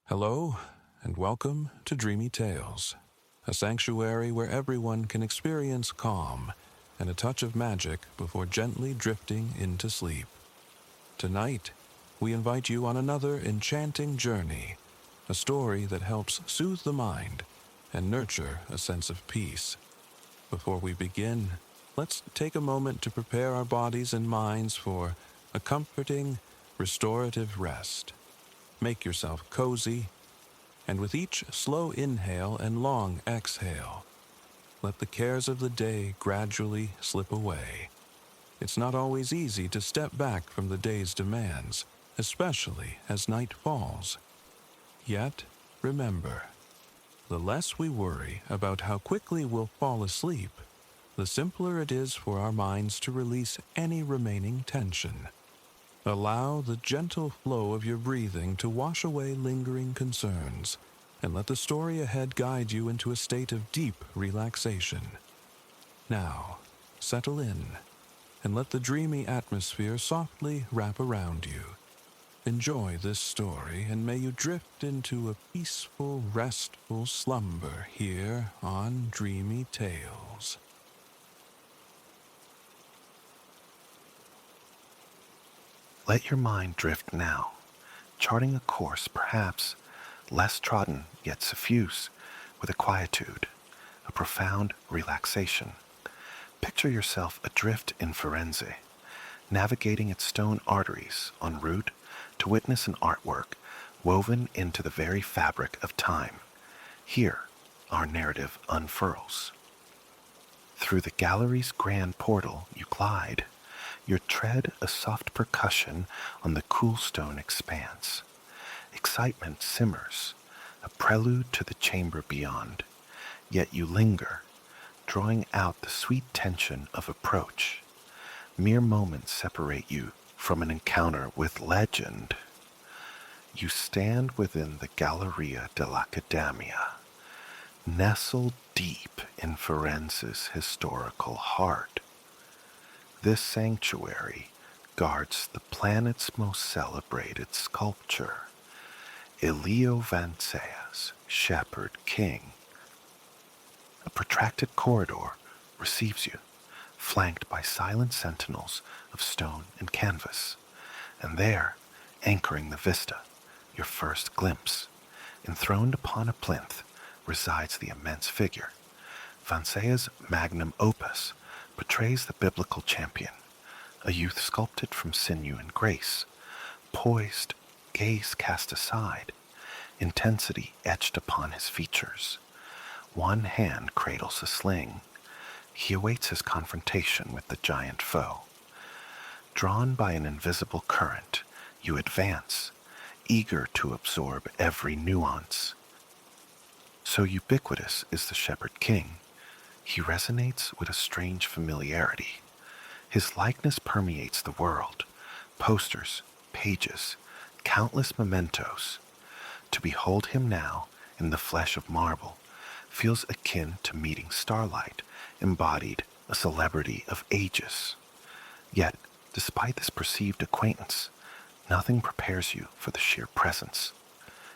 Hello, and welcome to Dreamy Tales, a sanctuary where everyone can experience calm and a touch of magic before gently drifting into sleep. Tonight, we invite you on another enchanting journey, a story that helps soothe the mind and nurture a sense of peace. Before we begin, let's take a moment to prepare our bodies and minds for a comforting, restorative rest. Make yourself cozy, and with each slow inhale and long exhale, let the cares of the day gradually slip away. It's not always easy to step back from the day's demands, especially as night falls. Yet, remember, the less we worry about how quickly we'll fall asleep, the simpler it is for our minds to release any remaining tension. Allow the gentle flow of your breathing to wash away lingering concerns, and let the story ahead guide you into a state of deep relaxation. Now, settle in, and let the dreamy atmosphere softly wrap around you. Enjoy this story, and may you drift into a peaceful, restful slumber here on Dreamy Tales. Let your mind drift now, charting a course perhaps less trodden yet suffuse with a quietude, a profound relaxation. Picture yourself adrift in Firenze, navigating its stone arteries en route to witness an artwork woven into the very fabric of time. Here, our narrative unfurls. Through the gallery's grand portal you glide, your tread a soft percussion on the cool stone expanse. Excitement simmers, a prelude to the chamber beyond, yet you linger, drawing out the sweet tension of approach. Mere moments separate you from an encounter with legend. You stand within the Galleria dell'Accademia, nestled deep in Firenze's historical heart. This sanctuary guards the planet's most celebrated sculpture, Elio Vancea's Shepherd King. A protracted corridor receives you, flanked by silent sentinels of stone and canvas, and there, anchoring the vista, your first glimpse, enthroned upon a plinth, resides the immense figure. Vancea's magnum opus portrays the biblical champion, a youth sculpted from sinew and grace, poised, gaze cast aside, intensity etched upon his features. One hand cradles a sling. He awaits his confrontation with the giant foe. Drawn by an invisible current, you advance, eager to absorb every nuance. So ubiquitous is the Shepherd King, he resonates with a strange familiarity. His likeness permeates the world, posters, pages, countless mementos. To behold him now, in the flesh of marble, feels akin to meeting starlight, embodied a celebrity of ages. Yet, despite this perceived acquaintance, nothing prepares you for the sheer presence.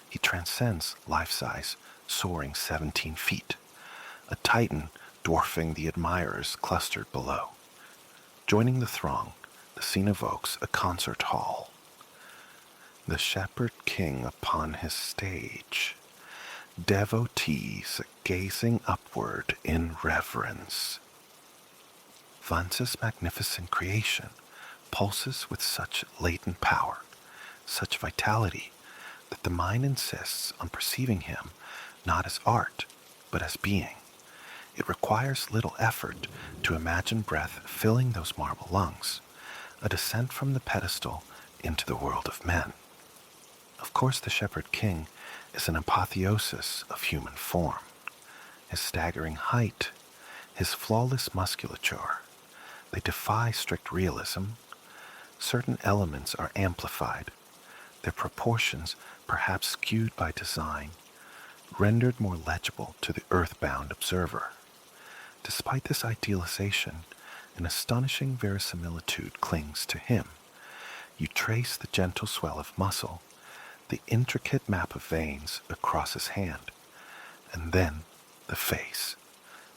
He transcends life-size, soaring 17 feet, a titan dwarfing the admirers clustered below. Joining the throng, the scene evokes a concert hall. The Shepherd King upon his stage, devotees gazing upward in reverence. Vance's magnificent creation pulses with such latent power, such vitality, that the mind insists on perceiving him not as art, but as being. It requires little effort to imagine breath filling those marble lungs, a descent from the pedestal into the world of men. Of course, the Shepherd King is an apotheosis of human form. His staggering height, his flawless musculature, they defy strict realism. Certain elements are amplified, their proportions perhaps skewed by design, rendered more legible to the earthbound observer. Despite this idealization, an astonishing verisimilitude clings to him. You trace the gentle swell of muscle, the intricate map of veins across his hand, and then the face,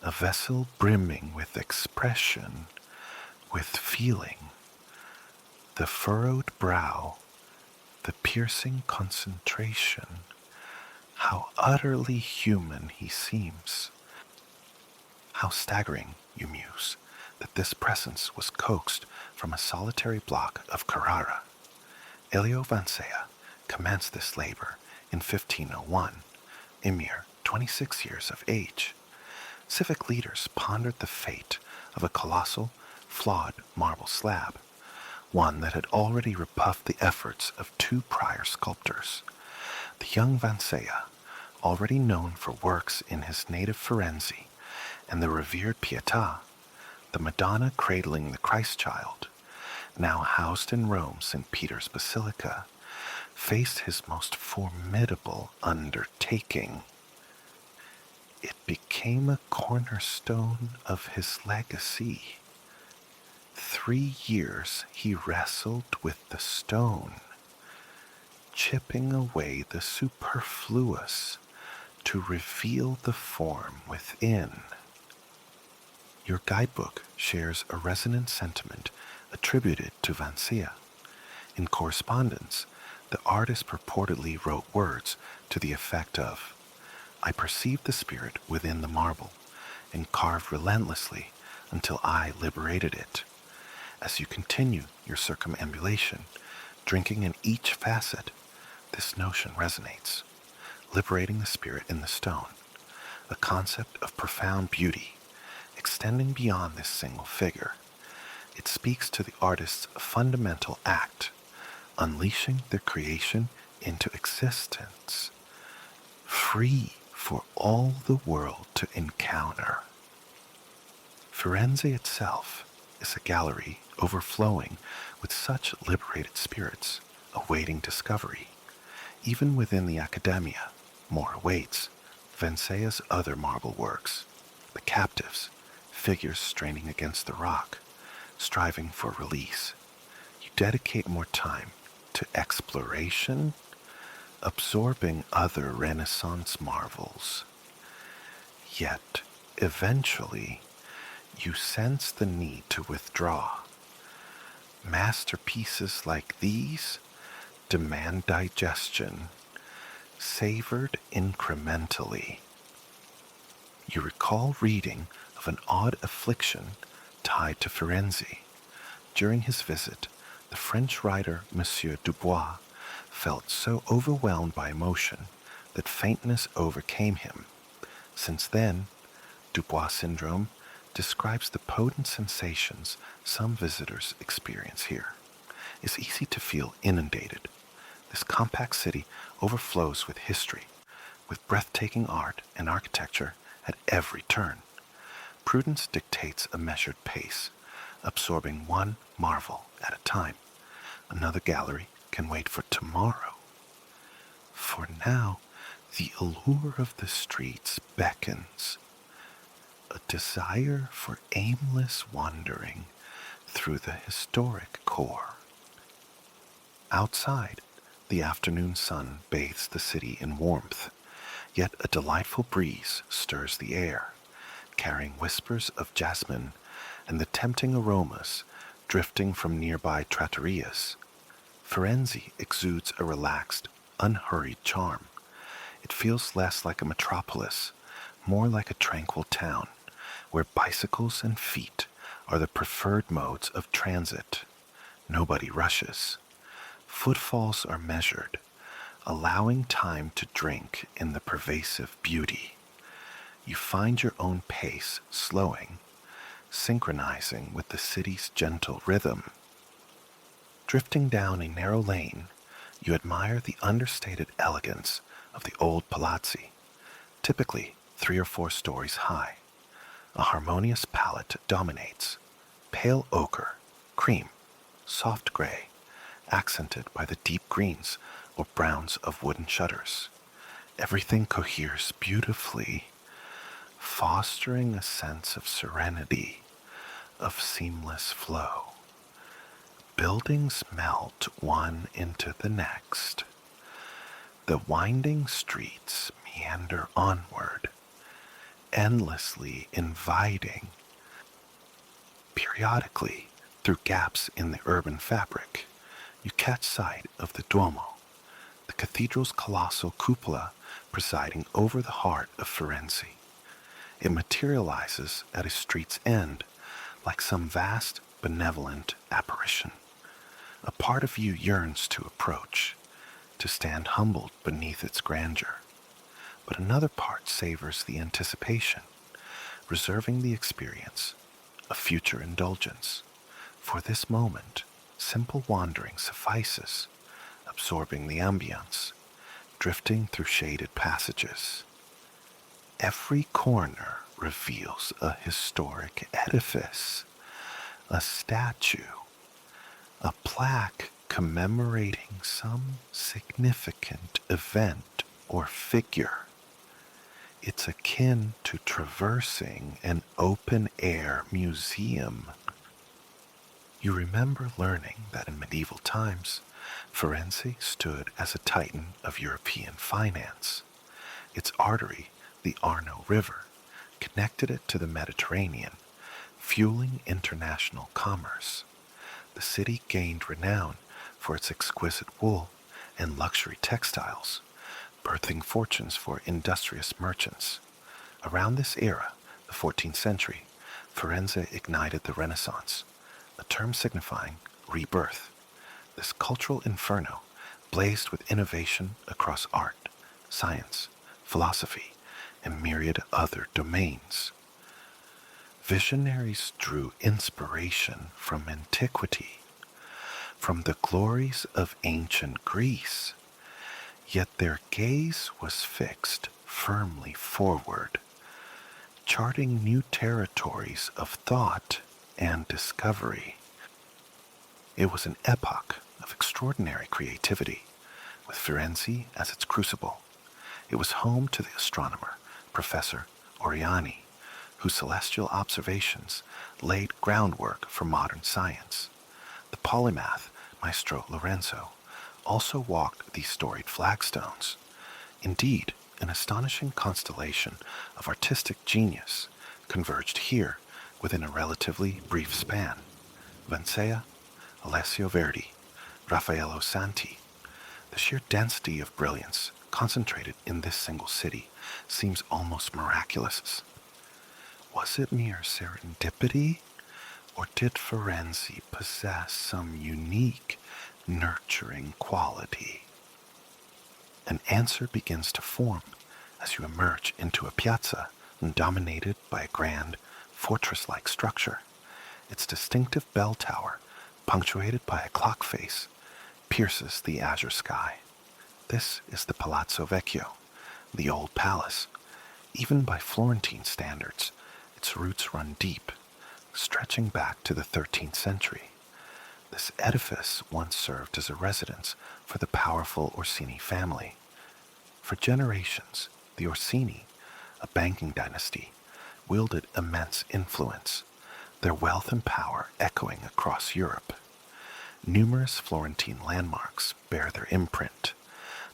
a vessel brimming with expression, with feeling, the furrowed brow, the piercing concentration. How utterly human he seems. How staggering, you muse, that this presence was coaxed from a solitary block of Carrara. Elio Vancea commenced this labor in 1501, a mere 26 years of age. Civic leaders pondered the fate of a colossal, flawed marble slab, one that had already rebuffed the efforts of two prior sculptors. The young Vancea, already known for works in his native Firenze, and the revered Pietà, the Madonna cradling the Christ child, now housed in Rome's St. Peter's Basilica, faced his most formidable undertaking. It became a cornerstone of his legacy. 3 years he wrestled with the stone, chipping away the superfluous to reveal the form within. Your guidebook shares a resonant sentiment attributed to Vancea. In correspondence, the artist purportedly wrote words to the effect of, "I perceived the spirit within the marble and carved relentlessly until I liberated it." As you continue your circumambulation, drinking in each facet, this notion resonates. Liberating the spirit in the stone, a concept of profound beauty, extending beyond this single figure. It speaks to the artist's fundamental act, unleashing their creation into existence, free for all the world to encounter. Firenze itself is a gallery overflowing with such liberated spirits awaiting discovery. Even within the Accademia, more awaits. Vancea's other marble works, the captives, figures straining against the rock, striving for release. You dedicate more time to exploration, absorbing other Renaissance marvels. Yet, eventually, you sense the need to withdraw. Masterpieces like these demand digestion, savored incrementally. You recall reading of an odd affliction tied to Firenze. During his visit, the French writer Monsieur Dubois felt so overwhelmed by emotion that faintness overcame him. Since then, Dubois syndrome describes the potent sensations some visitors experience here. It's easy to feel inundated. This compact city overflows with history, with breathtaking art and architecture at every turn. Prudence dictates a measured pace, absorbing one marvel at a time. Another gallery can wait for tomorrow. For now, the allure of the streets beckons, a desire for aimless wandering through the historic core. Outside, the afternoon sun bathes the city in warmth, yet a delightful breeze stirs the air, carrying whispers of jasmine and the tempting aromas drifting from nearby trattorias. Firenze exudes a relaxed, unhurried charm. It feels less like a metropolis, more like a tranquil town, where bicycles and feet are the preferred modes of transit. Nobody rushes. Footfalls are measured, allowing time to drink in the pervasive beauty. You find your own pace slowing, synchronizing with the city's gentle rhythm. Drifting down a narrow lane, you admire the understated elegance of the old palazzi, typically 3 or 4 stories high. A harmonious palette dominates: pale ochre, cream, soft gray, accented by the deep greens or browns of wooden shutters. Everything coheres beautifully, fostering a sense of serenity, of seamless flow. Buildings melt one into the next, The winding streets meander onward, endlessly inviting. Periodically, through gaps in the urban fabric, you catch sight of the Duomo, the cathedral's colossal cupola presiding over the heart of Firenze. It materializes at a street's end like some vast, benevolent apparition. A part of you yearns to approach, to stand humbled beneath its grandeur. But another part savors the anticipation, reserving the experience of future indulgence. For this moment, simple wandering suffices, absorbing the ambience, drifting through shaded passages. Every corner reveals a historic edifice, a statue, a plaque commemorating some significant event or figure. It's akin to traversing an open-air museum. You remember learning that in medieval times, Firenze stood as a titan of European finance. Its artery, the Arno River, connected it to the Mediterranean, fueling international commerce. The city gained renown for its exquisite wool and luxury textiles, birthing fortunes for industrious merchants. Around this era, the 14th century, Firenze ignited the Renaissance, a term signifying rebirth. This cultural inferno blazed with innovation across art, science, philosophy, and myriad other domains. Visionaries drew inspiration from antiquity, from the glories of ancient Greece, yet their gaze was fixed firmly forward, charting new territories of thought and discovery. It was an epoch of extraordinary creativity, with Firenze as its crucible. It was home to the astronomer, Professor Oriani, whose celestial observations laid groundwork for modern science. The polymath, Maestro Lorenzo, also walked these storied flagstones. Indeed, an astonishing constellation of artistic genius converged here within a relatively brief span. Vancea, Alessio Verdi, Raffaello Santi. The sheer density of brilliance concentrated in this single city seems almost miraculous. Was it mere serendipity, or did Firenze possess some unique, nurturing quality? An answer begins to form as you emerge into a piazza dominated by a grand, fortress-like structure. Its distinctive bell tower, punctuated by a clock face, pierces the azure sky. This is the Palazzo Vecchio, the old palace. Even by Florentine standards, its roots run deep, stretching back to the 13th century. This edifice once served as a residence for the powerful Orsini family. For generations, the Orsini, a banking dynasty, wielded immense influence, their wealth and power echoing across Europe. Numerous Florentine landmarks bear their imprint,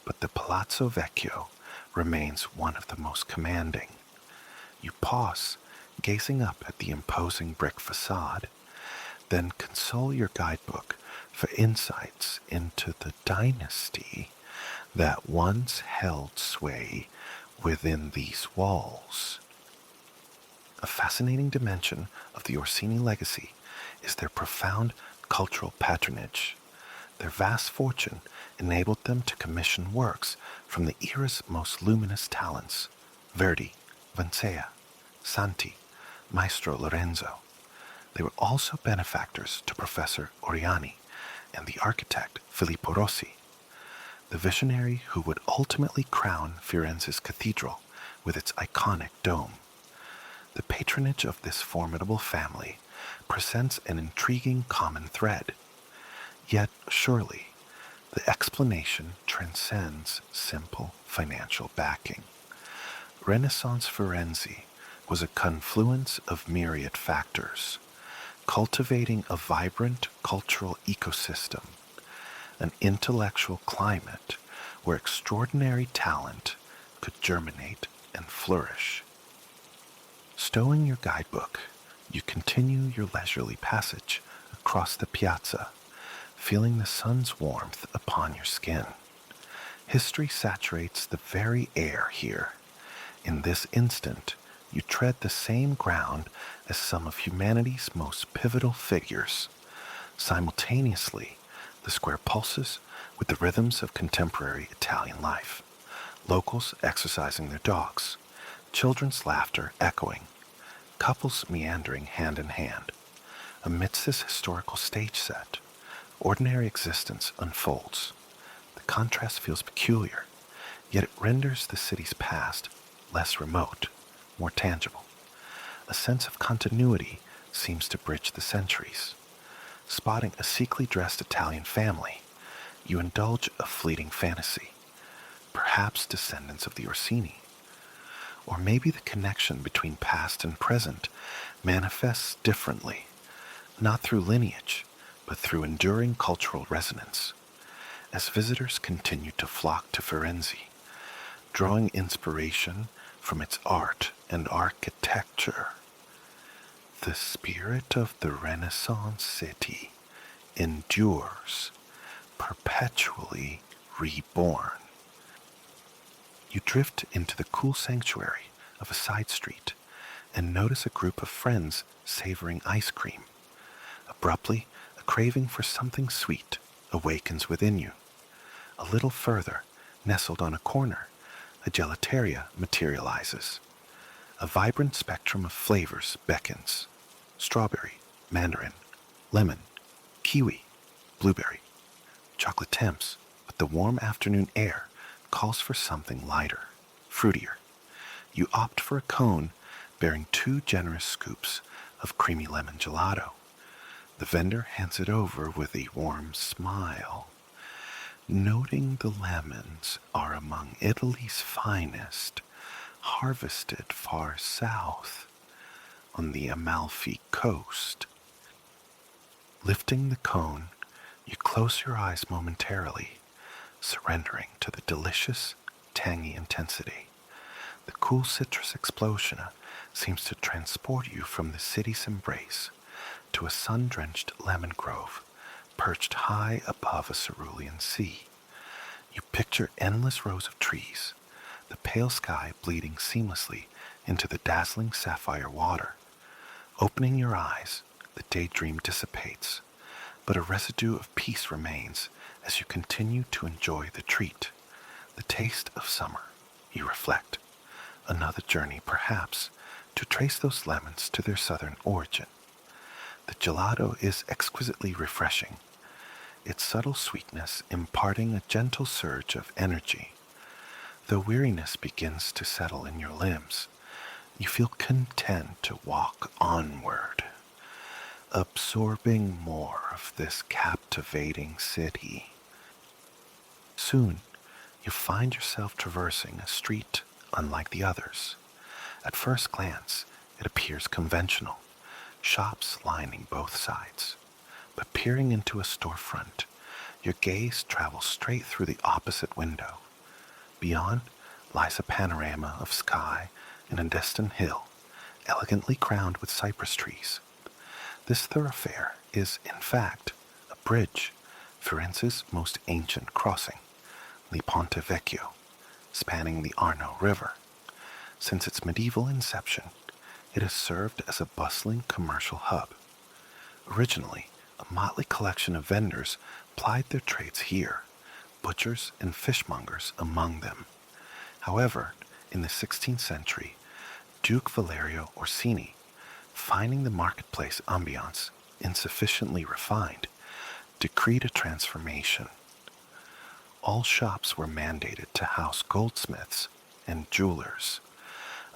but the Palazzo Vecchio remains one of the most commanding. You pause, gazing up at the imposing brick facade, then consult your guidebook for insights into the dynasty that once held sway within these walls. A fascinating dimension of the Orsini legacy is their profound cultural patronage. Their vast fortune enabled them to commission works from the era's most luminous talents: Verdi, Vancea, Santi, Maestro Lorenzo. They were also benefactors to Professor Oriani and the architect Filippo Rossi, the visionary who would ultimately crown Firenze's cathedral with its iconic dome. The patronage of this formidable family presents an intriguing common thread. Yet, surely, the explanation transcends simple financial backing. Renaissance Firenze was a confluence of myriad factors, cultivating a vibrant cultural ecosystem, an intellectual climate where extraordinary talent could germinate and flourish. Stowing your guidebook, you continue your leisurely passage across the piazza, feeling the sun's warmth upon your skin. History saturates the very air here. In this instant, you tread the same ground as some of humanity's most pivotal figures. Simultaneously, the square pulses with the rhythms of contemporary Italian life. Locals exercising their dogs, children's laughter echoing, couples meandering hand in hand. Amidst this historical stage set, ordinary existence unfolds. The contrast feels peculiar, yet it renders the city's past less remote, more tangible. A sense of continuity seems to bridge the centuries. Spotting a sleekly dressed Italian family, you indulge a fleeting fantasy, perhaps descendants of the Orsini. Or maybe the connection between past and present manifests differently, not through lineage, but through enduring cultural resonance. As visitors continue to flock to Firenze, drawing inspiration from its art and architecture, the spirit of the Renaissance city endures, perpetually reborn. You drift into the cool sanctuary of a side street and notice a group of friends savoring ice cream. Abruptly, a craving for something sweet awakens within you. A little further, nestled on a corner, a gelateria materializes. A vibrant spectrum of flavors beckons: strawberry, mandarin, lemon, kiwi, blueberry. Chocolate tempts, but the warm afternoon air calls for something lighter, fruitier. You opt for a cone bearing 2 generous scoops of creamy lemon gelato. The vendor hands it over with a warm smile, noting the lemons are among Italy's finest, harvested far south on the Amalfi coast. Lifting the cone, you close your eyes momentarily, surrendering to the delicious, tangy intensity. The cool citrus explosion seems to transport you from the city's embrace to a sun-drenched lemon grove perched high above a cerulean sea. You picture endless rows of trees, the pale sky bleeding seamlessly into the dazzling sapphire water. Opening your eyes, the daydream dissipates, but a residue of peace remains as you continue to enjoy the treat. The taste of summer, you reflect. Another journey, perhaps, to trace those lemons to their southern origin. The gelato is exquisitely refreshing, its subtle sweetness imparting a gentle surge of energy. Though weariness begins to settle in your limbs, you feel content to walk onward, absorbing more of this captivating city. Soon, you find yourself traversing a street unlike the others. At first glance, it appears conventional, shops lining both sides. But peering into a storefront, your gaze travels straight through the opposite window. Beyond lies a panorama of sky and a distant hill, elegantly crowned with cypress trees. This thoroughfare is, in fact, a bridge, Firenze's most ancient crossing, the Ponte Vecchio, spanning the Arno River. Since its medieval inception, it has served as a bustling commercial hub. Originally, a motley collection of vendors plied their trades here, butchers and fishmongers among them. However, in the 16th century, Duke Valerio Orsini, finding the marketplace ambiance insufficiently refined, decreed a transformation. All shops were mandated to house goldsmiths and jewelers,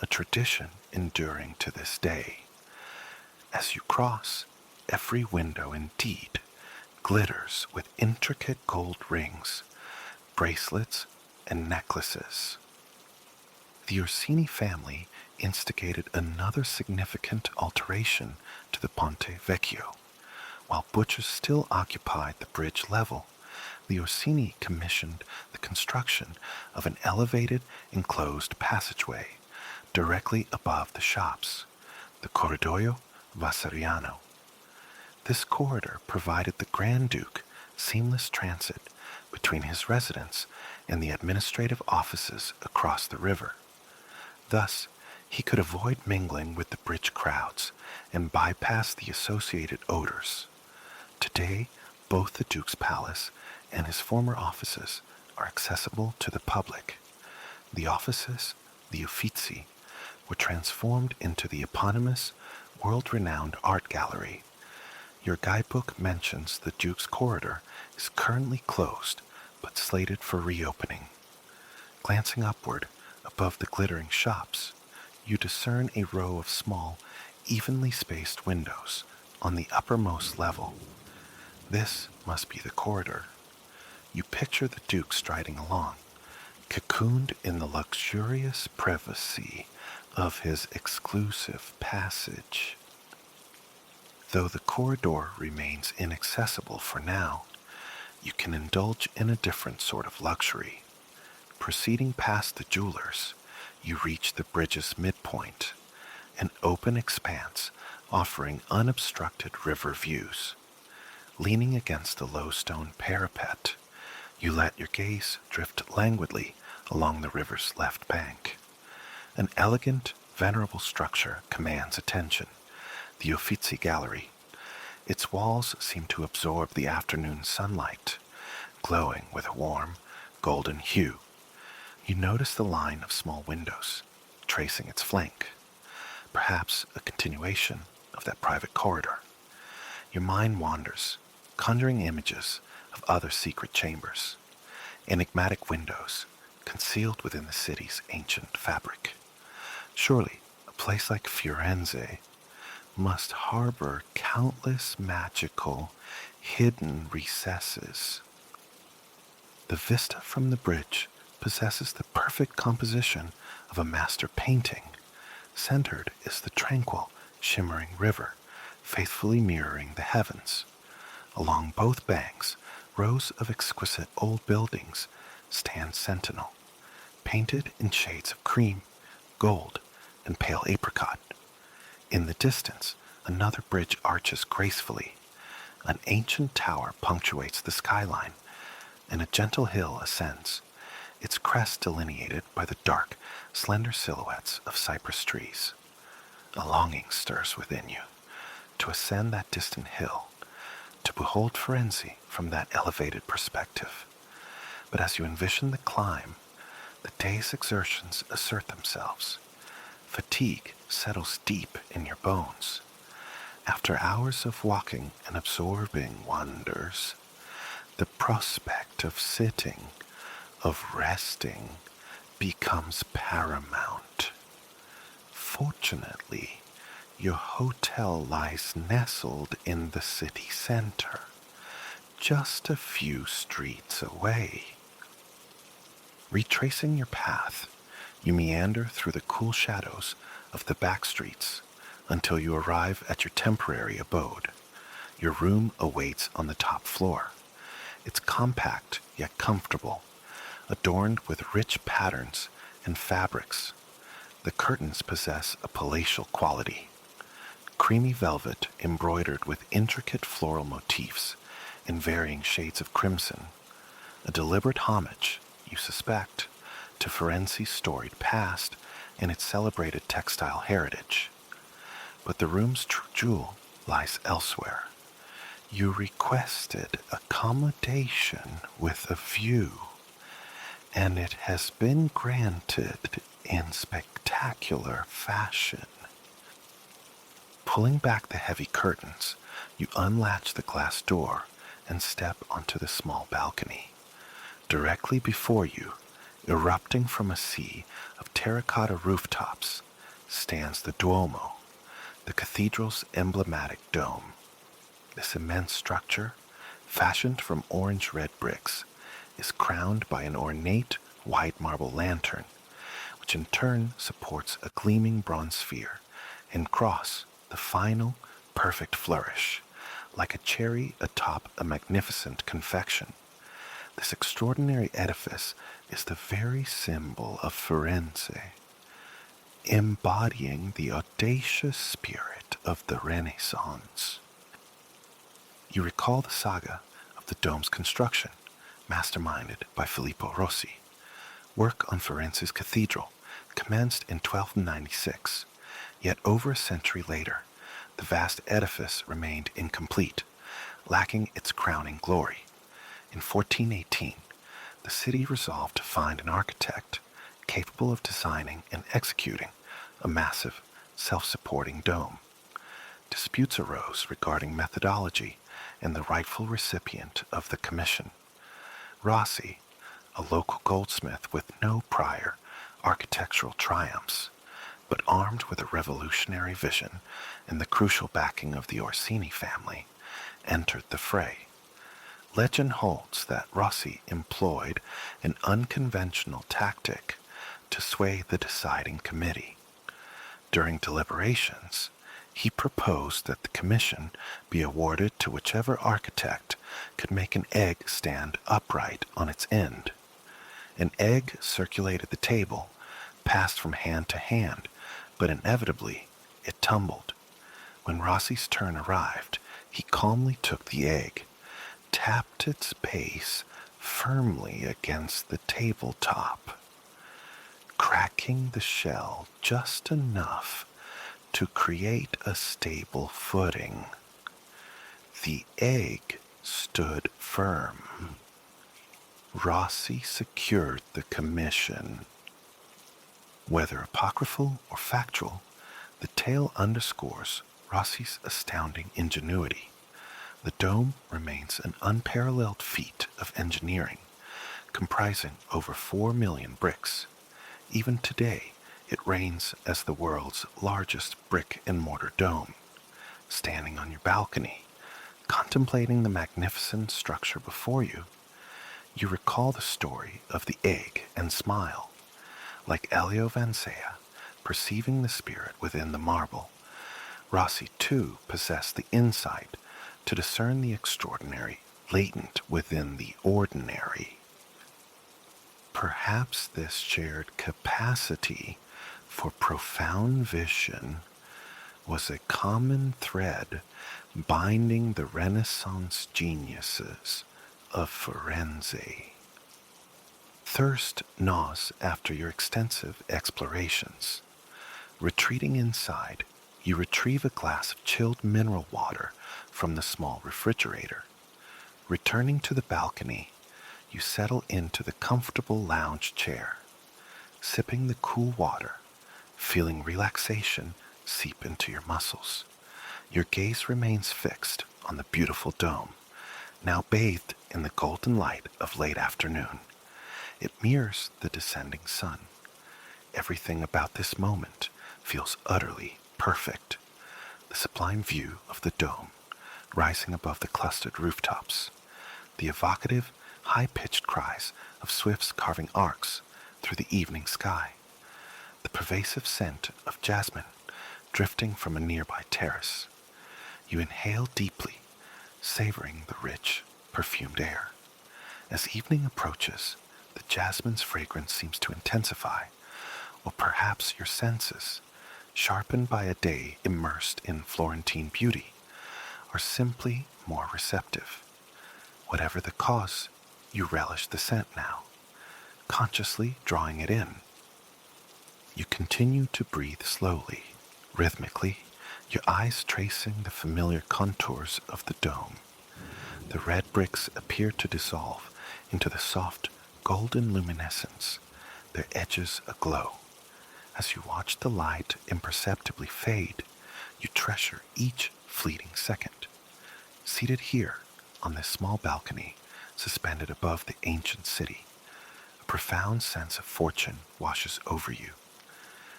a tradition enduring to this day. As you cross, every window indeed glitters with intricate gold rings, bracelets, and necklaces. The Orsini family instigated another significant alteration to the Ponte Vecchio. While butchers still occupied the bridge level, the Orsini commissioned the construction of an elevated, enclosed passageway directly above the shops, the Corridoio Vasariano. This corridor provided the Grand Duke seamless transit between his residence and the administrative offices across the river. Thus, he could avoid mingling with the bridge crowds and bypass the associated odors. Today, both the Duke's palace and his former offices are accessible to the public. The offices, the Uffizi, were transformed into the eponymous, world-renowned art gallery. Your guidebook mentions the Duke's corridor is currently closed, but slated for reopening. Glancing upward, above the glittering shops, you discern a row of small, evenly spaced windows on the uppermost level. This must be the corridor. You picture the Duke striding along, cocooned in the luxurious privacy of his exclusive passage. Though the corridor remains inaccessible for now, you can indulge in a different sort of luxury. Proceeding past the jewelers, you reach the bridge's midpoint, an open expanse offering unobstructed river views. Leaning against the low stone parapet, you let your gaze drift languidly along the river's left bank. An elegant, venerable structure commands attention, the Uffizi Gallery. Its walls seem to absorb the afternoon sunlight, glowing with a warm, golden hue. You notice the line of small windows tracing its flank, perhaps a continuation of that private corridor. Your mind wanders, conjuring images of other secret chambers, enigmatic windows concealed within the city's ancient fabric. Surely, a place like Firenze must harbor countless magical, hidden recesses. The vista from the bridge possesses the perfect composition of a master painting. Centered is the tranquil, shimmering river, faithfully mirroring the heavens. Along both banks, rows of exquisite old buildings stand sentinel, painted in shades of cream, gold, and pale apricot. In the distance, another bridge arches gracefully. An ancient tower punctuates the skyline, and a gentle hill ascends, its crest delineated by the dark, slender silhouettes of cypress trees. A longing stirs within you to ascend that distant hill, to behold Firenze from that elevated perspective. But as you envision the climb, the day's exertions assert themselves. Fatigue settles deep in your bones. After hours of walking and absorbing wonders, the prospect of sitting, of resting, becomes paramount. Fortunately, your hotel lies nestled in the city center, just a few streets away. Retracing your path, you meander through the cool shadows of the back streets until you arrive at your temporary abode. Your room awaits on the top floor. It's compact yet comfortable, adorned with rich patterns and fabrics. The curtains possess a palatial quality. Creamy velvet embroidered with intricate floral motifs in varying shades of crimson, a deliberate homage, you suspect, to Firenze's storied past and its celebrated textile heritage. But the room's true jewel lies elsewhere. You requested accommodation with a view, and it has been granted in spectacular fashion. Pulling back the heavy curtains, you unlatch the glass door and step onto the small balcony. Directly before you, erupting from a sea of terracotta rooftops, stands the Duomo, the cathedral's emblematic dome. This immense structure, fashioned from orange-red bricks, is crowned by an ornate white marble lantern, which in turn supports a gleaming bronze sphere and cross, the final, perfect flourish, like a cherry atop a magnificent confection. This extraordinary edifice is the very symbol of Firenze, embodying the audacious spirit of the Renaissance. You recall the saga of the dome's construction, masterminded by Filippo Rossi. Work on Firenze's cathedral commenced in 1296, yet over a century later, the vast edifice remained incomplete, lacking its crowning glory. In 1418, the city resolved to find an architect capable of designing and executing a massive, self-supporting dome. Disputes arose regarding methodology and the rightful recipient of the commission. Rossi, a local goldsmith with no prior architectural triumphs, but armed with a revolutionary vision and the crucial backing of the Orsini family, entered the fray. Legend holds that Rossi employed an unconventional tactic to sway the deciding committee. During deliberations, he proposed that the commission be awarded to whichever architect could make an egg stand upright on its end. An egg circulated the table, passed from hand to hand, but inevitably it tumbled. When Rossi's turn arrived, he calmly took the egg, tapped its base firmly against the tabletop, cracking the shell just enough to create a stable footing. The egg stood firm. Rossi secured the commission. Whether apocryphal or factual, the tale underscores Rossi's astounding ingenuity. The dome remains an unparalleled feat of engineering, comprising over 4 million bricks. Even today, it reigns as the world's largest brick-and-mortar dome. Standing on your balcony, contemplating the magnificent structure before you, you recall the story of the egg and smile. Like Elio Vancea, perceiving the spirit within the marble, Rossi too possessed the insight to discern the extraordinary latent within the ordinary. Perhaps this shared capacity for profound vision was a common thread binding the Renaissance geniuses of Firenze. Thirst gnaws after your extensive explorations. Retreating inside, you retrieve a glass of chilled mineral water from the small refrigerator. Returning to the balcony, you settle into the comfortable lounge chair, sipping the cool water, feeling relaxation seep into your muscles. Your gaze remains fixed on the beautiful dome, now bathed in the golden light of late afternoon. It mirrors the descending sun. Everything about this moment feels utterly perfect. The sublime view of the dome, rising above the clustered rooftops, the evocative, high-pitched cries of swifts carving arcs through the evening sky, the pervasive scent of jasmine drifting from a nearby terrace. You inhale deeply, savoring the rich, perfumed air. As evening approaches, the jasmine's fragrance seems to intensify, or perhaps your senses, sharpened by a day immersed in Florentine beauty, are simply more receptive. Whatever the cause, you relish the scent now, consciously drawing it in. You continue to breathe slowly, rhythmically, your eyes tracing the familiar contours of the dome. The red bricks appear to dissolve into the soft golden luminescence, their edges aglow. As you watch the light imperceptibly fade, you treasure each fleeting second. Seated here, on this small balcony, suspended above the ancient city, a profound sense of fortune washes over you.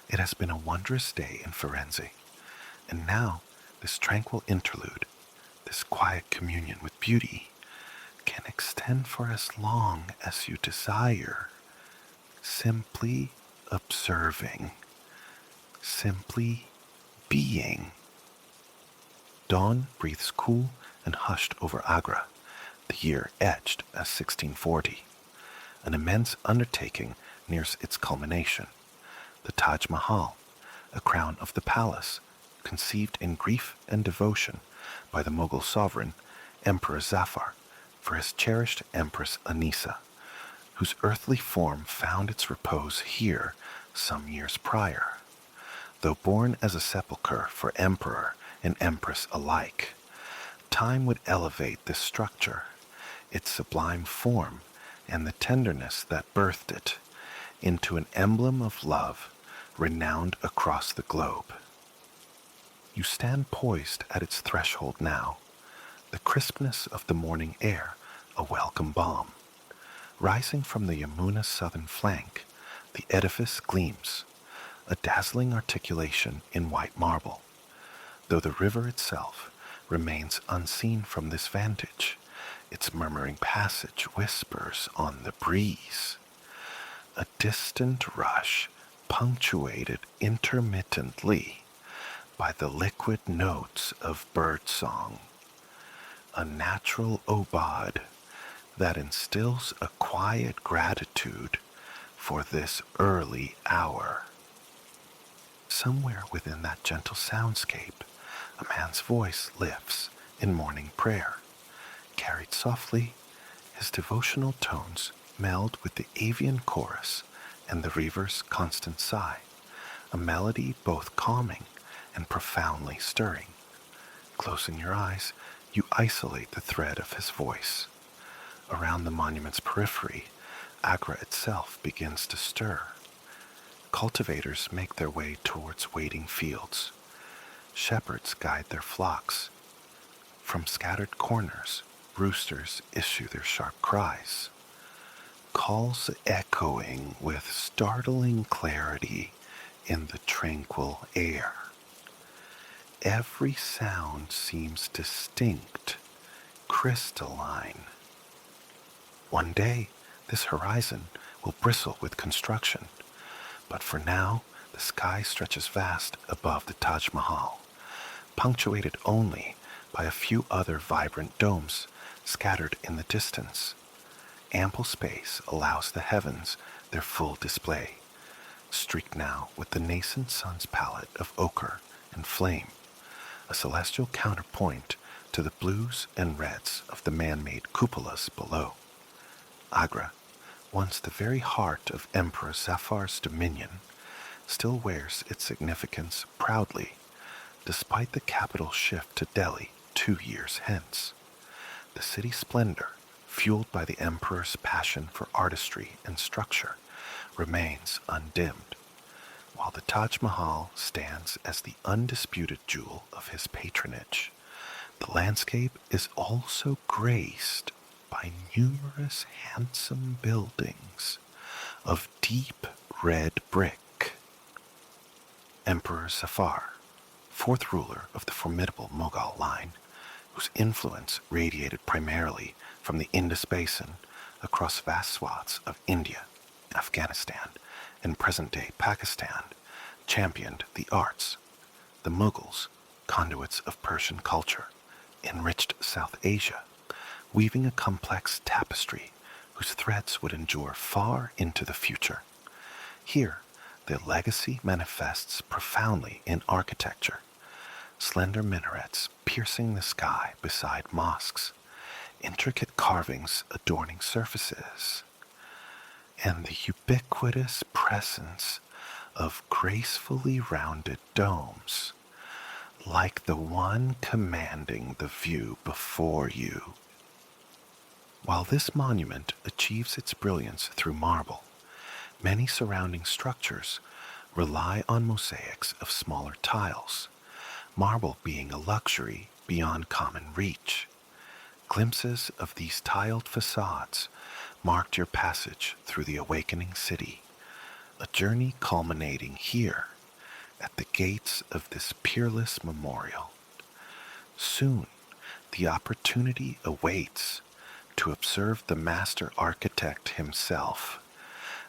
It has been a wondrous day in Firenze, and now this tranquil interlude, this quiet communion with beauty, can extend for as long as you desire. Simply observing, simply being. Dawn breathes cool and hushed over Agra, the year etched as 1640. An immense undertaking nears its culmination. The Taj Mahal, a crown of the palace, conceived in grief and devotion by the Mughal sovereign, Emperor Zafar, for his cherished Empress Anisa, whose earthly form found its repose here some years prior. Though born as a sepulchre for emperor and empress alike, time would elevate this structure, its sublime form, and the tenderness that birthed it, into an emblem of love renowned across the globe. You stand poised at its threshold now, the crispness of the morning air a welcome balm. Rising from the Yamuna's southern flank, the edifice gleams, a dazzling articulation in white marble, though the river itself remains unseen from this vantage. Its murmuring passage whispers on the breeze. A distant rush punctuated intermittently by the liquid notes of birdsong. A natural ode that instills a quiet gratitude for this early hour. Somewhere within that gentle soundscape, a man's voice lifts in morning prayer. Carried softly, his devotional tones meld with the avian chorus and the river's constant sigh, a melody both calming and profoundly stirring. Closing your eyes, you isolate the thread of his voice. Around the monument's periphery, Agra itself begins to stir. Cultivators make their way towards waiting fields. Shepherds guide their flocks. From scattered corners, roosters issue their sharp cries. Calls echoing with startling clarity in the tranquil air. Every sound seems distinct, crystalline. One day, this horizon will bristle with construction, but for now, the sky stretches vast above the Taj Mahal, punctuated only by a few other vibrant domes scattered in the distance. Ample space allows the heavens their full display, streaked now with the nascent sun's palette of ochre and flame, a celestial counterpoint to the blues and reds of the man-made cupolas below. Agra, once the very heart of Emperor Zafar's dominion, still wears its significance proudly, despite the capital shift to Delhi 2 years hence. The city's splendor, fueled by the emperor's passion for artistry and structure, remains undimmed, while the Taj Mahal stands as the undisputed jewel of his patronage. The landscape is also graced by numerous handsome buildings of deep red brick. Emperor Zafar, fourth ruler of the formidable Mughal line, whose influence radiated primarily from the Indus Basin across vast swaths of India, Afghanistan, and present-day Pakistan, championed the arts. The Mughals, conduits of Persian culture, enriched South Asia, weaving a complex tapestry whose threads would endure far into the future. Here, their legacy manifests profoundly in architecture, slender minarets piercing the sky beside mosques, intricate carvings adorning surfaces, and the ubiquitous presence of gracefully rounded domes, like the one commanding the view before you. While this monument achieves its brilliance through marble, many surrounding structures rely on mosaics of smaller tiles, marble being a luxury beyond common reach. Glimpses of these tiled facades marked your passage through the awakening city, a journey culminating here at the gates of this peerless memorial. Soon, the opportunity awaits to observe the master architect himself,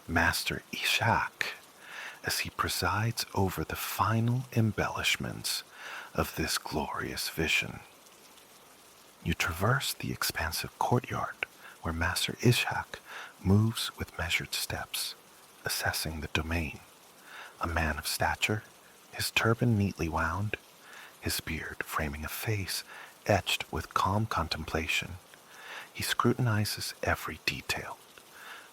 Master Ishak, as he presides over the final embellishments of this glorious vision. You traverse the expansive courtyard where Master Ishak moves with measured steps, assessing the domain. A man of stature, his turban neatly wound, his beard framing a face etched with calm contemplation. He scrutinizes every detail.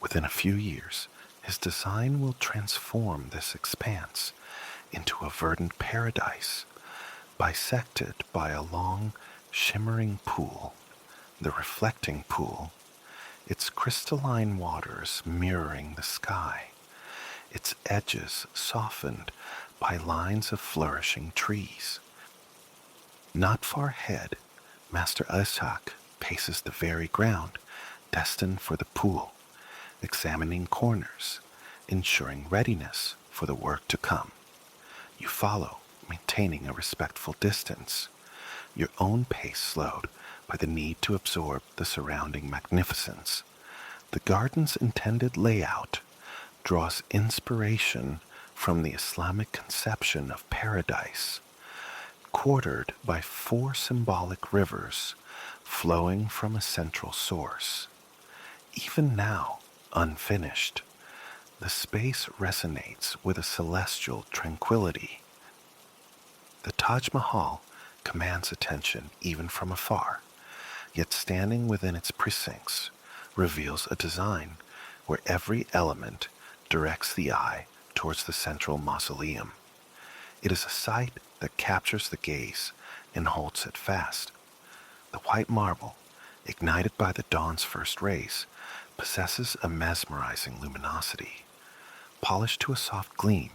Within a few years, his design will transform this expanse into a verdant paradise, bisected by a long, shimmering pool, the reflecting pool, its crystalline waters mirroring the sky, its edges softened by lines of flourishing trees. Not far ahead, Master Ishak paces the very ground destined for the pool, examining corners, ensuring readiness for the work to come. You follow, maintaining a respectful distance, your own pace slowed by the need to absorb the surrounding magnificence. The garden's intended layout draws inspiration from the Islamic conception of paradise, quartered by 4 symbolic rivers flowing from a central source. Even now, unfinished, the space resonates with a celestial tranquility. The Taj Mahal commands attention even from afar, yet standing within its precincts reveals a design where every element directs the eye towards the central mausoleum. It is a sight that captures the gaze and holds it fast. The white marble, ignited by the dawn's first rays, possesses a mesmerizing luminosity. Polished to a soft gleam,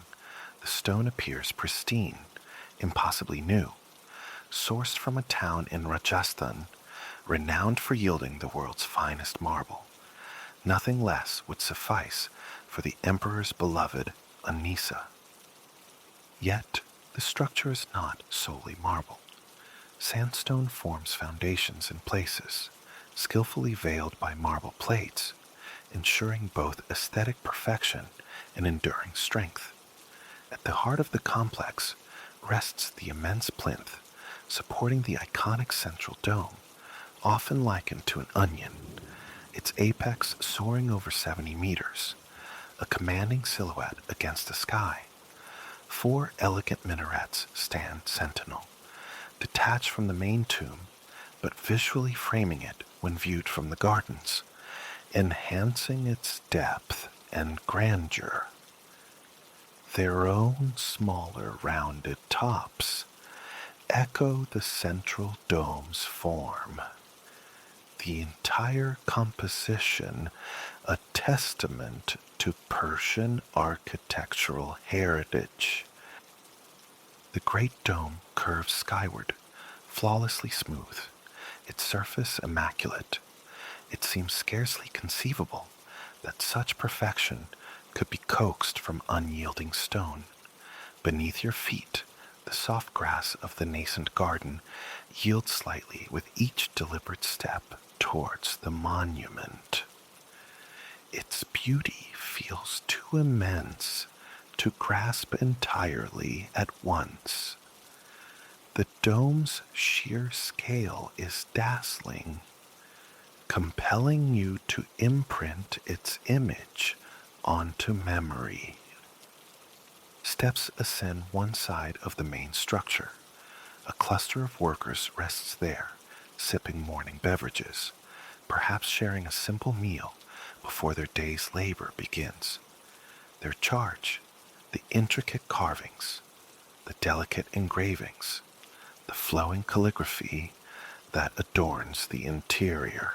the stone appears pristine, impossibly new, sourced from a town in Rajasthan, renowned for yielding the world's finest marble. Nothing less would suffice for the emperor's beloved Anisa. Yet, the structure is not solely marble. Sandstone forms foundations in places, skillfully veiled by marble plates, ensuring both aesthetic perfection and enduring strength. At the heart of the complex rests the immense plinth, supporting the iconic central dome, often likened to an onion, its apex soaring over 70 meters, a commanding silhouette against the sky. 4 elegant minarets stand sentinel, detached from the main tomb, but visually framing it when viewed from the gardens, enhancing its depth and grandeur. Their own smaller rounded tops echo the central dome's form, the entire composition a testament to Persian architectural heritage. The great dome curves skyward, flawlessly smooth, its surface immaculate. It seems scarcely conceivable that such perfection could be coaxed from unyielding stone. Beneath your feet, the soft grass of the nascent garden yields slightly with each deliberate step towards the monument. Its beauty feels too immense to grasp entirely at once. The dome's sheer scale is dazzling, compelling you to imprint its image onto memory. Steps ascend one side of the main structure. A cluster of workers rests there, sipping morning beverages, perhaps sharing a simple meal before their day's labor begins. Their charge, the intricate carvings, the delicate engravings, the flowing calligraphy that adorns the interior.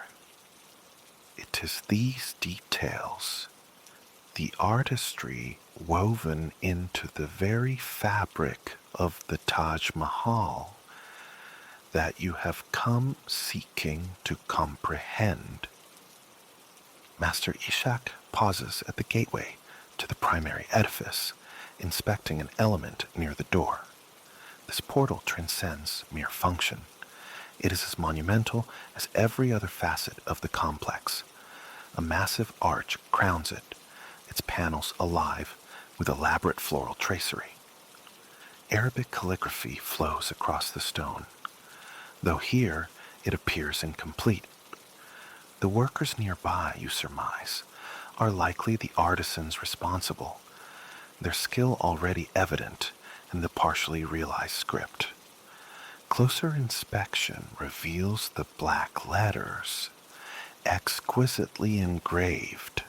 It is these details, the artistry woven into the very fabric of the Taj Mahal, that you have come seeking to comprehend. Master Ishak pauses at the gateway to the primary edifice, inspecting an element near the door. This portal transcends mere function. It is as monumental as every other facet of the complex. A massive arch crowns it, its panels alive with elaborate floral tracery. Arabic calligraphy flows across the stone, though here it appears incomplete. The workers nearby, you surmise, are likely the artisans responsible, their skill already evident in the partially realized script. Closer inspection reveals the black letters, exquisitely engraved,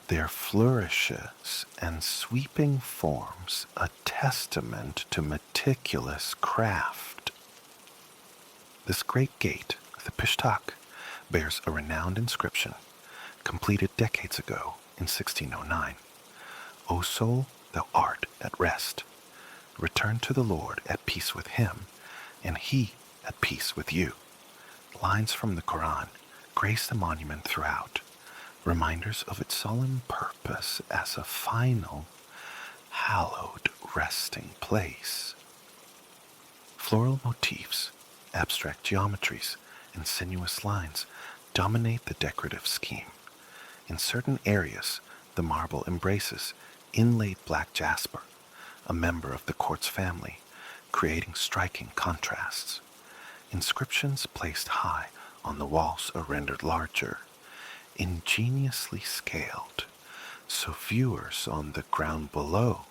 their flourishes and sweeping forms a testament to meticulous craft. This great gate, the Pishtak, bears a renowned inscription, completed decades ago in 1609. O soul, thou art at rest. Return to the Lord at peace with him, and he at peace with you. Lines from the Quran grace the monument throughout, reminders of its solemn purpose as a final, hallowed resting place. Floral motifs, abstract geometries, and sinuous lines dominate the decorative scheme. In certain areas, the marble embraces inlaid black jasper, a member of the quartz family, creating striking contrasts. Inscriptions placed high on the walls are rendered larger, ingeniously scaled, so viewers on the ground below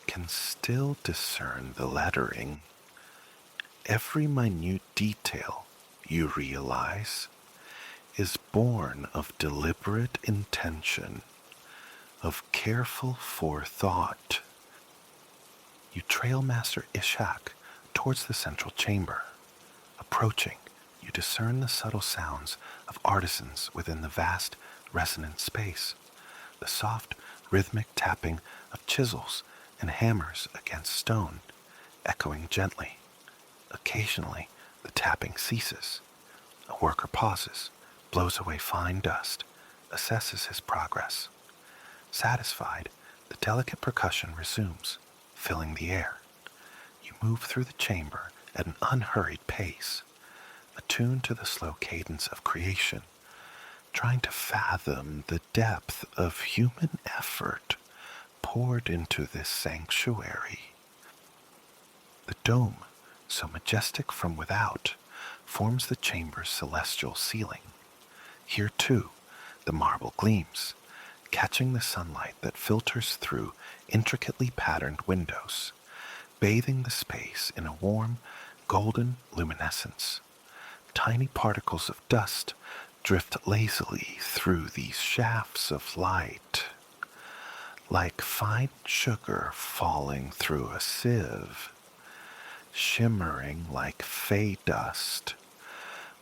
can still discern the lettering. Every minute detail, you realize, is born of deliberate intention, of careful forethought. You trail Master Ishak towards the central chamber. Approaching, you discern the subtle sounds of artisans within the vast, resonant space, the soft, rhythmic tapping of chisels and hammers against stone, echoing gently. Occasionally, the tapping ceases. A worker pauses, blows away fine dust, assesses his progress. Satisfied, the delicate percussion resumes, filling the air. You move through the chamber at an unhurried pace, attuned to the slow cadence of creation, trying to fathom the depth of human effort poured into this sanctuary. The dome, so majestic from without, forms the chamber's celestial ceiling. Here, too, the marble gleams, catching the sunlight that filters through intricately patterned windows, bathing the space in a warm, golden luminescence. Tiny particles of dust drift lazily through these shafts of light, like fine sugar falling through a sieve, shimmering like fey dust,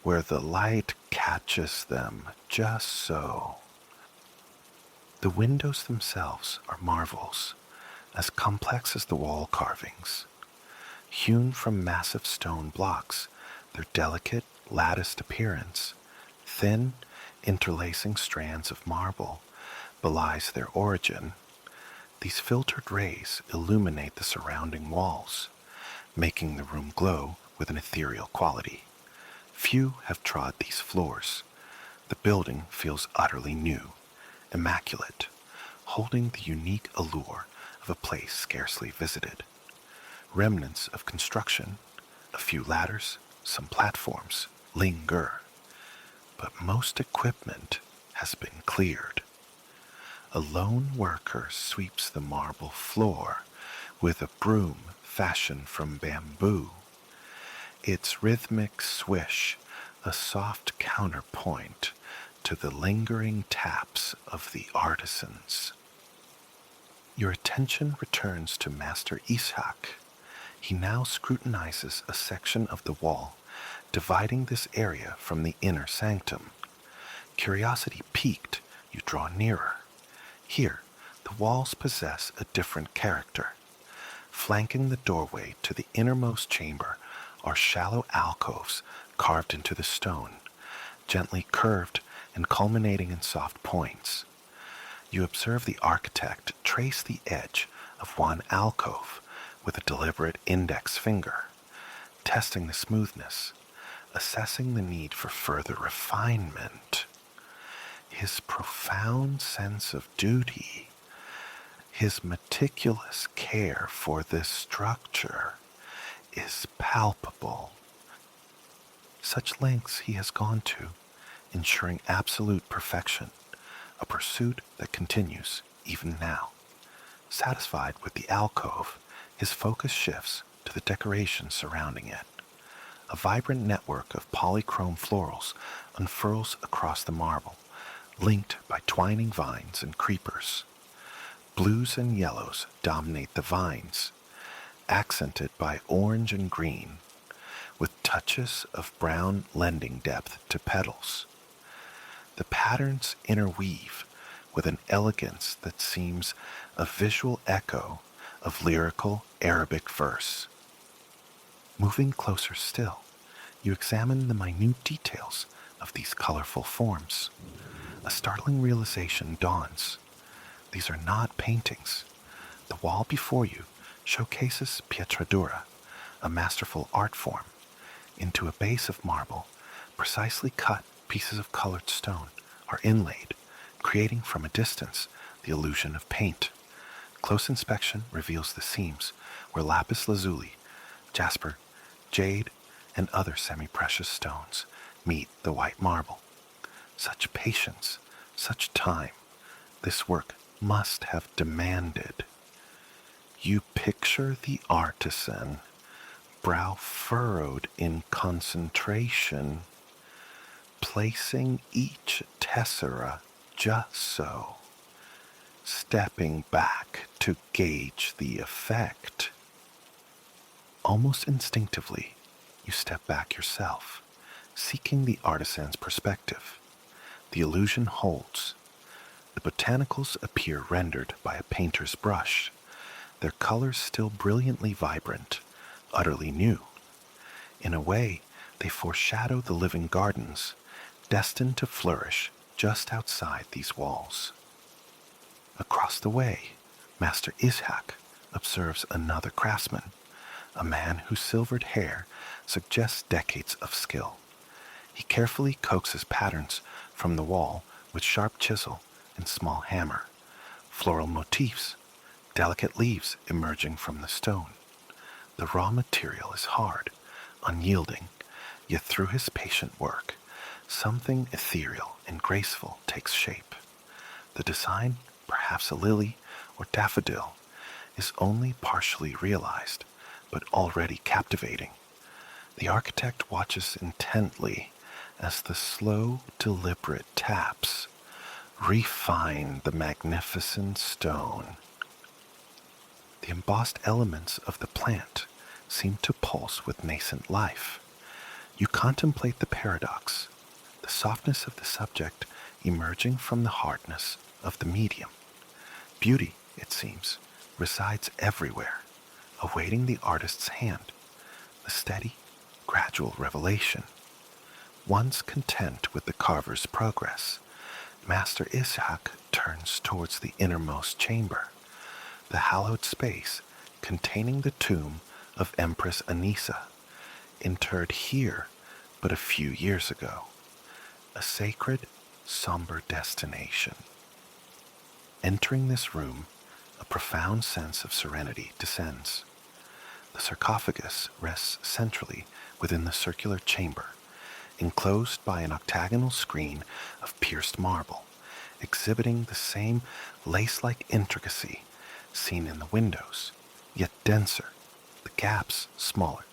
where the light catches them just so. The windows themselves are marvels, as complex as the wall carvings. Hewn from massive stone blocks, their delicate, latticed appearance, thin, interlacing strands of marble, belies their origin. These filtered rays illuminate the surrounding walls, making the room glow with an ethereal quality. Few have trod these floors. The building feels utterly new, immaculate, holding the unique allure of a place scarcely visited. Remnants of construction, a few ladders, some platforms, linger, but most equipment has been cleared. A lone worker sweeps the marble floor with a broom fashioned from bamboo, its rhythmic swish a soft counterpoint to the lingering taps of the artisans. Your attention returns to Master Ishak. He now scrutinizes a section of the wall, dividing this area from the inner sanctum. Curiosity piqued, you draw nearer. Here, the walls possess a different character. Flanking the doorway to the innermost chamber are shallow alcoves carved into the stone, gently curved and culminating in soft points. You observe the architect trace the edge of one alcove with a deliberate index finger, testing the smoothness, assessing the need for further refinement. His profound sense of duty, his meticulous care for this structure is palpable. Such lengths he has gone to, ensuring absolute perfection, a pursuit that continues even now. Satisfied with the alcove, his focus shifts to the decoration surrounding it. A vibrant network of polychrome florals unfurls across the marble, linked by twining vines and creepers. Blues and yellows dominate the vines, accented by orange and green, with touches of brown lending depth to petals. The patterns interweave with an elegance that seems a visual echo of lyrical Arabic verse. Moving closer still, you examine the minute details of these colorful forms. A startling realization dawns. These are not paintings. The wall before you showcases pietratura, a masterful art form. Into a base of marble, precisely cut pieces of colored stone are inlaid, creating from a distance the illusion of paint. Close inspection reveals the seams where lapis lazuli, jasper, jade, and other semi-precious stones meet the white marble. Such patience, such time, this work must have demanded. You picture the artisan, brow furrowed in concentration, placing each tessera just so, stepping back to gauge the effect. Almost instinctively, you step back yourself, seeking the artisan's perspective. The illusion holds. The botanicals appear rendered by a painter's brush, their colors still brilliantly vibrant, utterly new. In a way, they foreshadow the living gardens, destined to flourish just outside these walls. Across the way, Master Ishak observes another craftsman, a man whose silvered hair suggests decades of skill. He carefully coaxes patterns from the wall with sharp chisel and small hammer, floral motifs, delicate leaves emerging from the stone. The raw material is hard, unyielding, yet through his patient work, something ethereal and graceful takes shape. The design, perhaps a lily or daffodil, is only partially realized, but already captivating. The architect watches intently as the slow, deliberate taps refine the magnificent stone. The embossed elements of the plant seem to pulse with nascent life. You contemplate the paradox, the softness of the subject emerging from the hardness of the medium. Beauty, it seems, resides everywhere, awaiting the artist's hand, the steady, gradual revelation. Once content with the carver's progress, Master Ishak turns towards the innermost chamber, the hallowed space containing the tomb of Empress Anissa, interred here but a few years ago, a sacred, somber destination. Entering this room, a profound sense of serenity descends. The sarcophagus rests centrally within the circular chamber, enclosed by an octagonal screen of pierced marble, exhibiting the same lace-like intricacy seen in the windows, yet denser, the gaps smaller.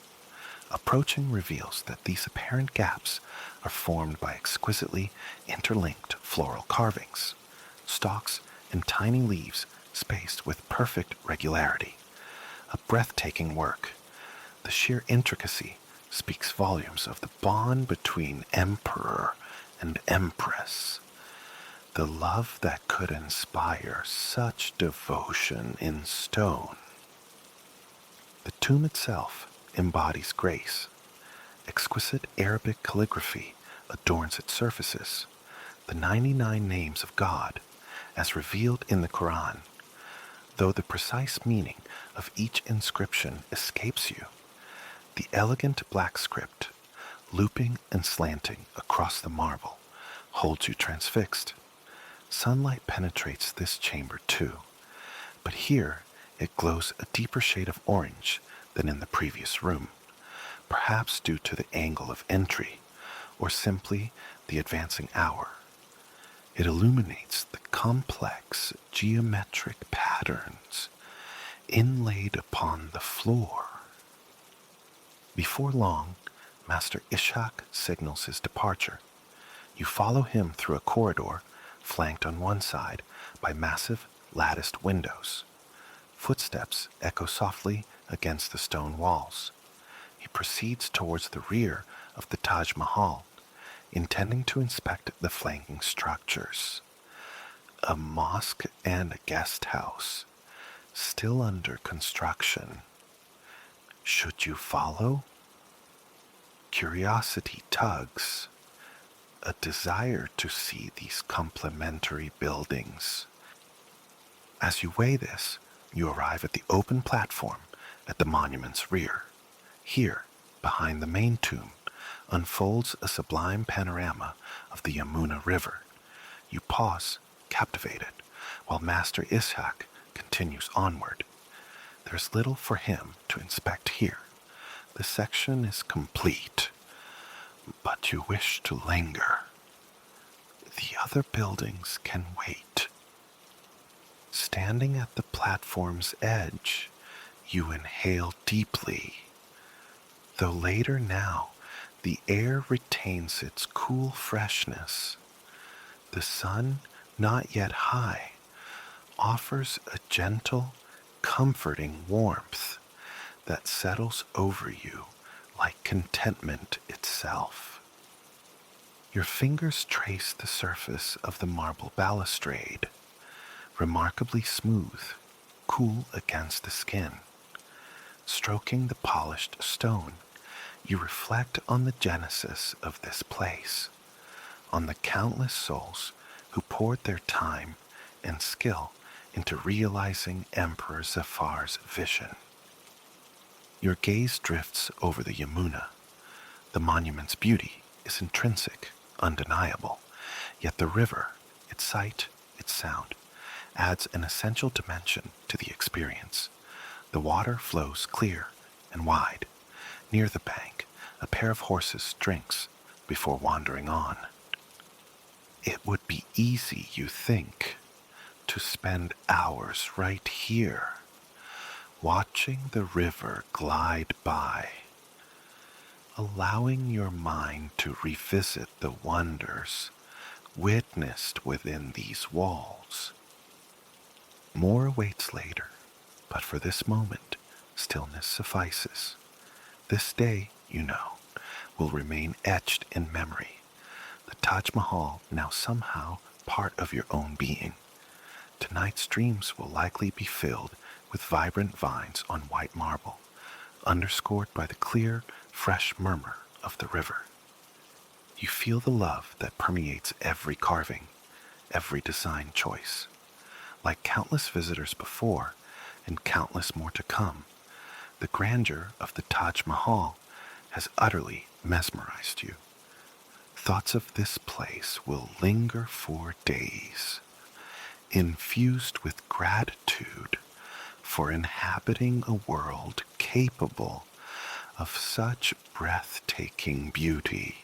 Approaching reveals that these apparent gaps are formed by exquisitely interlinked floral carvings, stalks and tiny leaves spaced with perfect regularity. A breathtaking work. The sheer intricacy speaks volumes of the bond between emperor and empress. The love that could inspire such devotion in stone. The tomb itself embodies grace. Exquisite Arabic calligraphy adorns its surfaces. The 99 names of God, as revealed in the Quran, though the precise meaning of each inscription escapes you. The elegant black script, looping and slanting across the marble, holds you transfixed. Sunlight penetrates this chamber too, but here it glows a deeper shade of orange than in the previous room, perhaps due to the angle of entry or simply the advancing hour. It illuminates the complex geometric patterns inlaid upon the floor. Before long, Master Ishak signals his departure. You follow him through a corridor flanked on one side by massive latticed windows. Footsteps echo softly against the stone walls. He proceeds towards the rear of the Taj Mahal, intending to inspect the flanking structures. A mosque and a guest house, still under construction. Should you follow? Curiosity tugs, a desire to see these complementary buildings. As you weigh this, you arrive at the open platform at the monument's rear. Here, behind the main tomb, unfolds a sublime panorama of the Yamuna River. You pause, captivated, while Master Ishak continues onward. There's little for him to inspect here. The section is complete, but you wish to linger. The other buildings can wait. Standing at the platform's edge, you inhale deeply. Though later now, the air retains its cool freshness. The sun, not yet high, offers a gentle, comforting warmth that settles over you like contentment itself. Your fingers trace the surface of the marble balustrade, remarkably smooth, cool against the skin. Stroking the polished stone, you reflect on the genesis of this place, on the countless souls who poured their time and skill into realizing Emperor Zafar's vision. Your gaze drifts over the Yamuna. The monument's beauty is intrinsic, undeniable, yet the river, its sight, its sound, adds an essential dimension to the experience. The water flows clear and wide. Near the bank, a pair of horses drinks before wandering on. It would be easy, you think, to spend hours right here, watching the river glide by, allowing your mind to revisit the wonders witnessed within these walls. More awaits later, but for this moment, stillness suffices. This day, you know, will remain etched in memory. The Taj Mahal now somehow part of your own being. Tonight's dreams will likely be filled with vibrant vines on white marble, underscored by the clear, fresh murmur of the river. You feel the love that permeates every carving, every design choice. Like countless visitors before, and countless more to come, the grandeur of the Taj Mahal has utterly mesmerized you. Thoughts of this place will linger for days, infused with gratitude for inhabiting a world capable of such breathtaking beauty.